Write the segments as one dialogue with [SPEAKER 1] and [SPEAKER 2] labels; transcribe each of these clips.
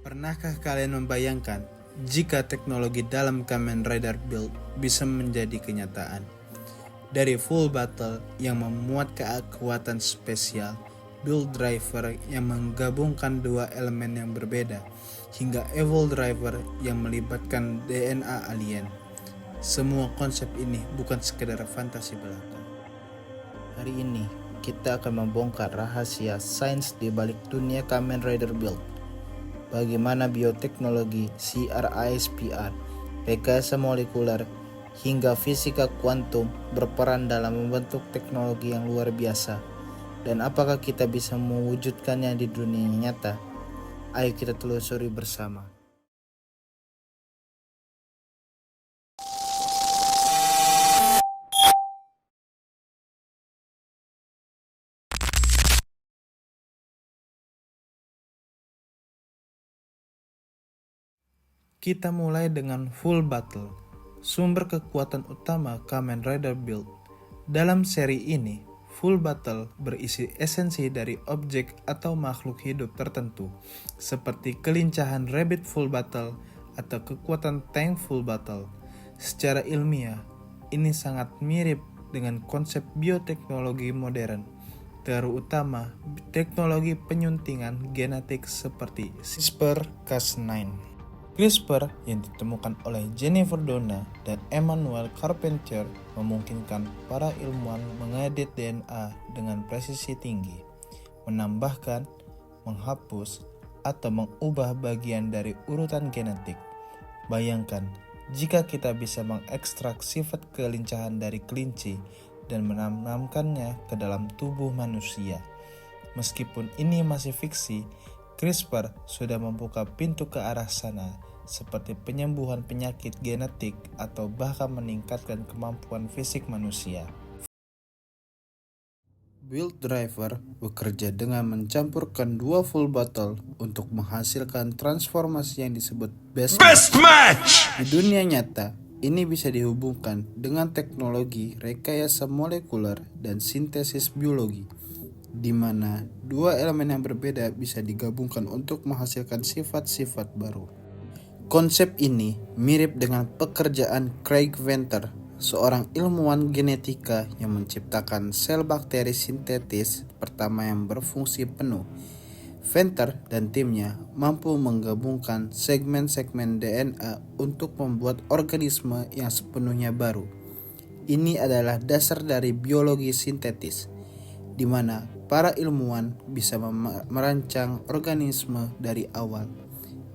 [SPEAKER 1] Pernahkah kalian membayangkan jika teknologi dalam Kamen Rider Build bisa menjadi kenyataan? Dari full battle yang memuat kekuatan spesial, build driver yang menggabungkan dua elemen yang berbeda, hingga evil driver yang melibatkan DNA alien. Semua konsep ini bukan sekedar fantasi belaka.
[SPEAKER 2] Hari ini kita akan membongkar rahasia sains di balik dunia Kamen Rider Build. Bagaimana bioteknologi, CRISPR, rekayasa molekuler, hingga fisika kuantum berperan dalam membentuk teknologi yang luar biasa. Dan apakah kita bisa mewujudkannya di dunia nyata? Ayo kita telusuri bersama.
[SPEAKER 1] Kita mulai dengan full battle, sumber kekuatan utama Kamen Rider Build. Dalam seri ini, full battle berisi esensi dari objek atau makhluk hidup tertentu, seperti kelincahan Rabbit Full Battle atau kekuatan Tank Full Battle. Secara ilmiah, ini sangat mirip dengan konsep bioteknologi modern, terutama teknologi penyuntingan genetik seperti CRISPR-Cas9. CRISPR yang ditemukan oleh Jennifer Doudna dan Emmanuel Carpentier memungkinkan para ilmuwan mengedit DNA dengan presisi tinggi, menambahkan, menghapus, atau mengubah bagian dari urutan genetik. Bayangkan jika kita bisa mengekstrak sifat kelincahan dari kelinci dan menanamkannya ke dalam tubuh manusia. Meskipun ini masih fiksi, CRISPR sudah membuka pintu ke arah sana, seperti penyembuhan penyakit genetik atau bahkan meningkatkan kemampuan fisik manusia. Build driver bekerja dengan mencampurkan dua full battle untuk menghasilkan transformasi yang disebut best match. Di dunia nyata, ini bisa dihubungkan dengan teknologi rekayasa molekuler dan sintesis biologi, di mana dua elemen yang berbeda bisa digabungkan untuk menghasilkan sifat-sifat baru. Konsep ini mirip dengan pekerjaan Craig Venter, seorang ilmuwan genetika yang menciptakan sel bakteri sintetis pertama yang berfungsi penuh. Venter dan timnya mampu menggabungkan segmen-segmen DNA untuk membuat organisme yang sepenuhnya baru. Ini adalah dasar dari biologi sintetis, di mana para ilmuwan bisa merancang organisme dari awal.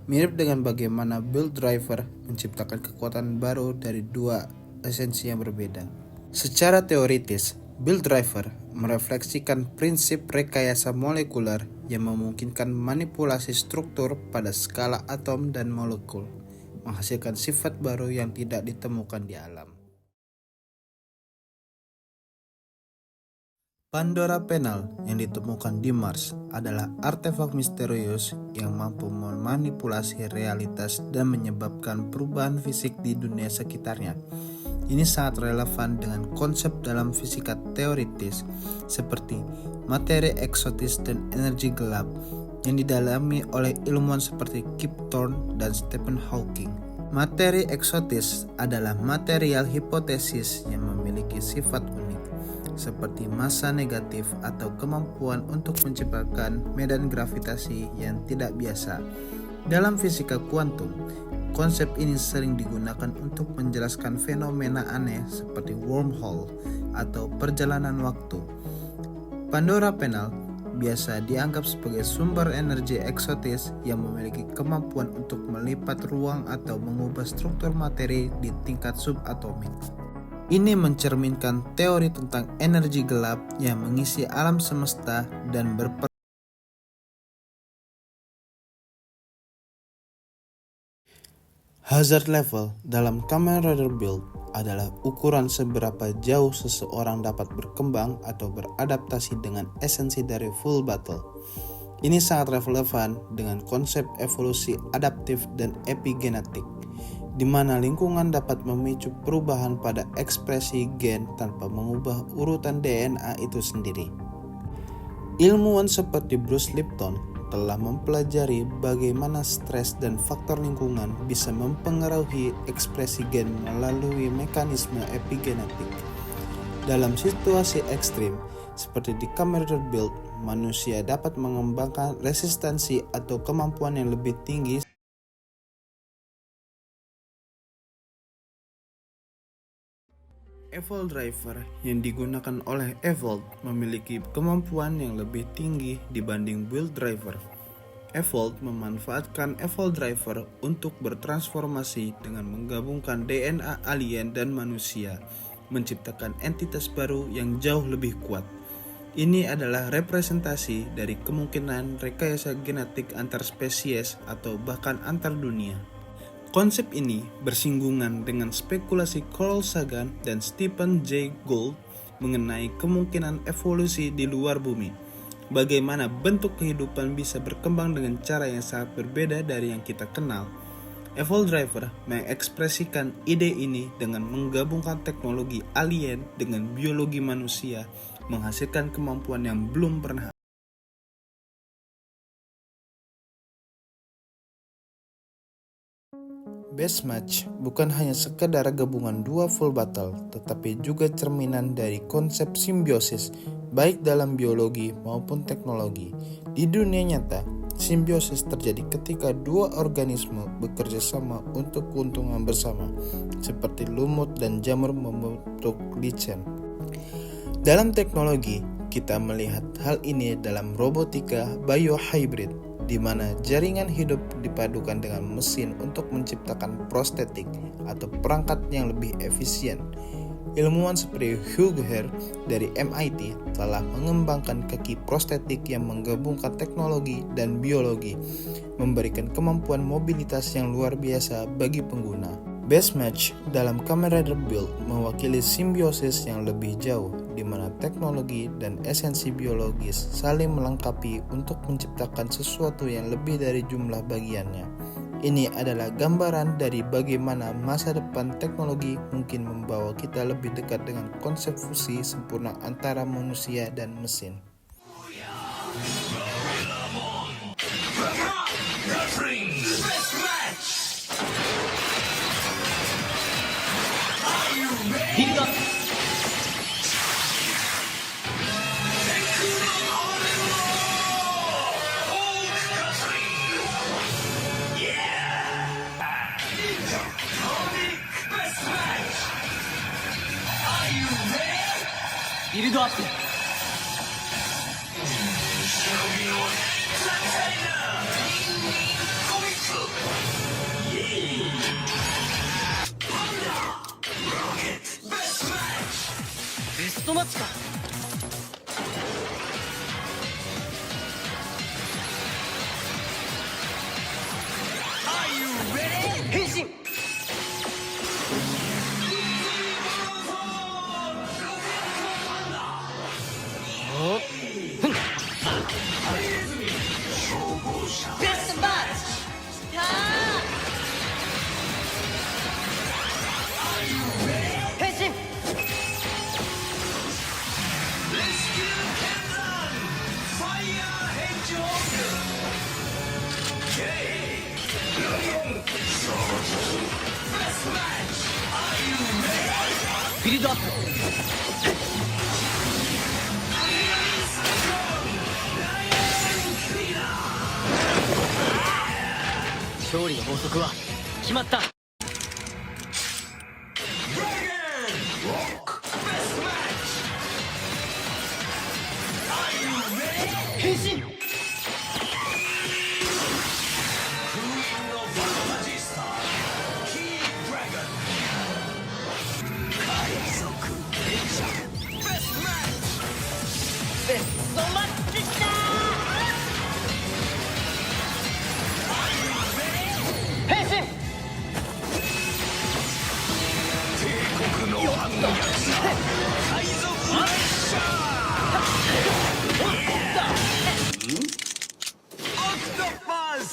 [SPEAKER 1] Mirip dengan bagaimana build driver menciptakan kekuatan baru dari dua esensi yang berbeda. Secara teoritis, build driver merefleksikan prinsip rekayasa molekuler yang memungkinkan manipulasi struktur pada skala atom dan molekul, menghasilkan sifat baru yang tidak ditemukan di alam. Pandora Panel yang ditemukan di Mars adalah artefak misterius yang mampu memanipulasi realitas dan menyebabkan perubahan fisik di dunia sekitarnya. Ini sangat relevan dengan konsep dalam fisika teoritis seperti materi eksotis dan energi gelap yang didalami oleh ilmuwan seperti Kip Thorne dan Stephen Hawking. Materi eksotis adalah material hipotesis yang memiliki sifat unik, seperti massa negatif atau kemampuan untuk menciptakan medan gravitasi yang tidak biasa. Dalam fisika kuantum, konsep ini sering digunakan untuk menjelaskan fenomena aneh seperti wormhole atau perjalanan waktu. Pandora Panel biasa dianggap sebagai sumber energi eksotis yang memiliki kemampuan untuk melipat ruang atau mengubah struktur materi di tingkat subatomik. Ini mencerminkan teori tentang energi gelap yang mengisi alam semesta dan Hazard level dalam Kamen Rider Build adalah ukuran seberapa jauh seseorang dapat berkembang atau beradaptasi dengan esensi dari full battle. Ini sangat relevan dengan konsep evolusi adaptif dan epigenetik, di mana lingkungan dapat memicu perubahan pada ekspresi gen tanpa mengubah urutan DNA itu sendiri. Ilmuwan seperti Bruce Lipton telah mempelajari bagaimana stres dan faktor lingkungan bisa mempengaruhi ekspresi gen melalui mekanisme epigenetik. Dalam situasi ekstrim, seperti di Kamen Rider Build, manusia dapat mengembangkan resistansi atau kemampuan yang lebih tinggi. Evolve Driver yang digunakan oleh Evolve memiliki kemampuan yang lebih tinggi dibanding Build Driver. Evolve memanfaatkan Evolve Driver untuk bertransformasi dengan menggabungkan DNA alien dan manusia, menciptakan entitas baru yang jauh lebih kuat. Ini adalah representasi dari kemungkinan rekayasa genetik antar spesies atau bahkan antar dunia. Konsep ini bersinggungan dengan spekulasi Carl Sagan dan Stephen Jay Gould mengenai kemungkinan evolusi di luar bumi. Bagaimana bentuk kehidupan bisa berkembang dengan cara yang sangat berbeda dari yang kita kenal. Evolve Driver mengekspresikan ide ini dengan menggabungkan teknologi alien dengan biologi manusia, menghasilkan kemampuan yang belum pernah. Best Match bukan hanya sekedar gabungan dua full battle, tetapi juga cerminan dari konsep simbiosis, baik dalam biologi maupun teknologi. Di dunia nyata, simbiosis terjadi ketika dua organisme bekerja sama untuk keuntungan bersama, seperti lumut dan jamur membentuk lichen. Dalam teknologi, kita melihat hal ini dalam robotika biohybrid, di mana jaringan hidup dipadukan dengan mesin untuk menciptakan prostetik atau perangkat yang lebih efisien. Ilmuwan seperti Hugh Herr dari MIT telah mengembangkan kaki prostetik yang menggabungkan teknologi dan biologi, memberikan kemampuan mobilitas yang luar biasa bagi pengguna. Best Match dalam Kamen Rider Build mewakili simbiosis yang lebih jauh, di mana teknologi dan esensi biologis saling melengkapi untuk menciptakan sesuatu yang lebih dari jumlah bagiannya. Ini adalah gambaran dari bagaimana masa depan teknologi mungkin membawa kita lebih dekat dengan konsep fusi sempurna antara manusia dan mesin.
[SPEAKER 3] Build up! Best match か Are you ready? 変身 Best match! きたー変身 ビルドアップ勝利の法則は決まった変身ベストマッチだ変身帝国の反逆者海賊列車オクトパス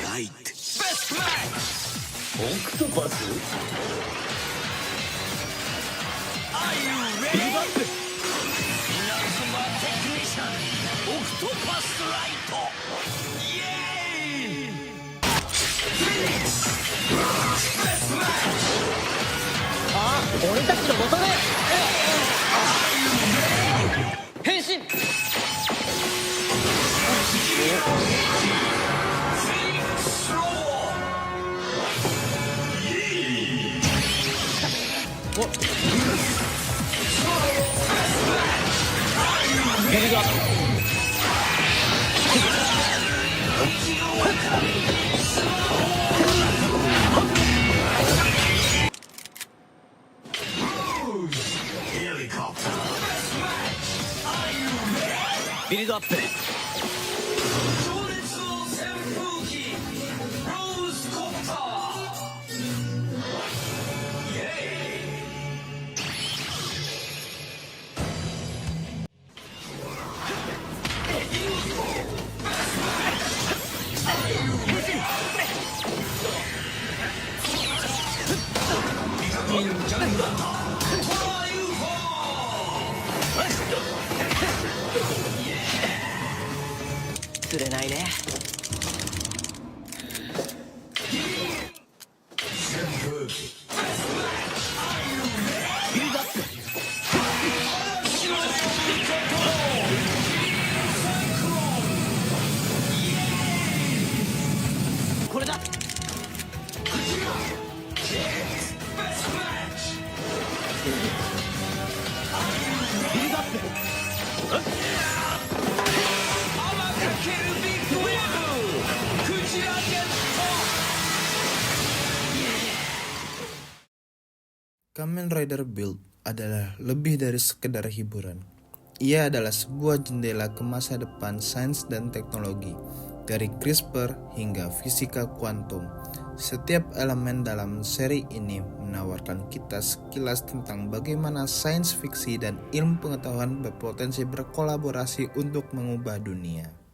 [SPEAKER 3] ライトベストマッチオクトパス Are you ready? ビルドアップオクトパスライト俺たちの元で変身。ビルドアップ。ビルドアップ。釣れないね。ビルドアップ。これだ。ビルドアップ。
[SPEAKER 1] Kamen Rider Build adalah lebih dari sekedar hiburan. Ia adalah sebuah jendela ke masa depan sains dan teknologi, dari CRISPR hingga fisika kuantum. Setiap elemen dalam seri ini menawarkan kita sekilas tentang bagaimana sains fiksi dan ilmu pengetahuan berpotensi berkolaborasi untuk mengubah dunia.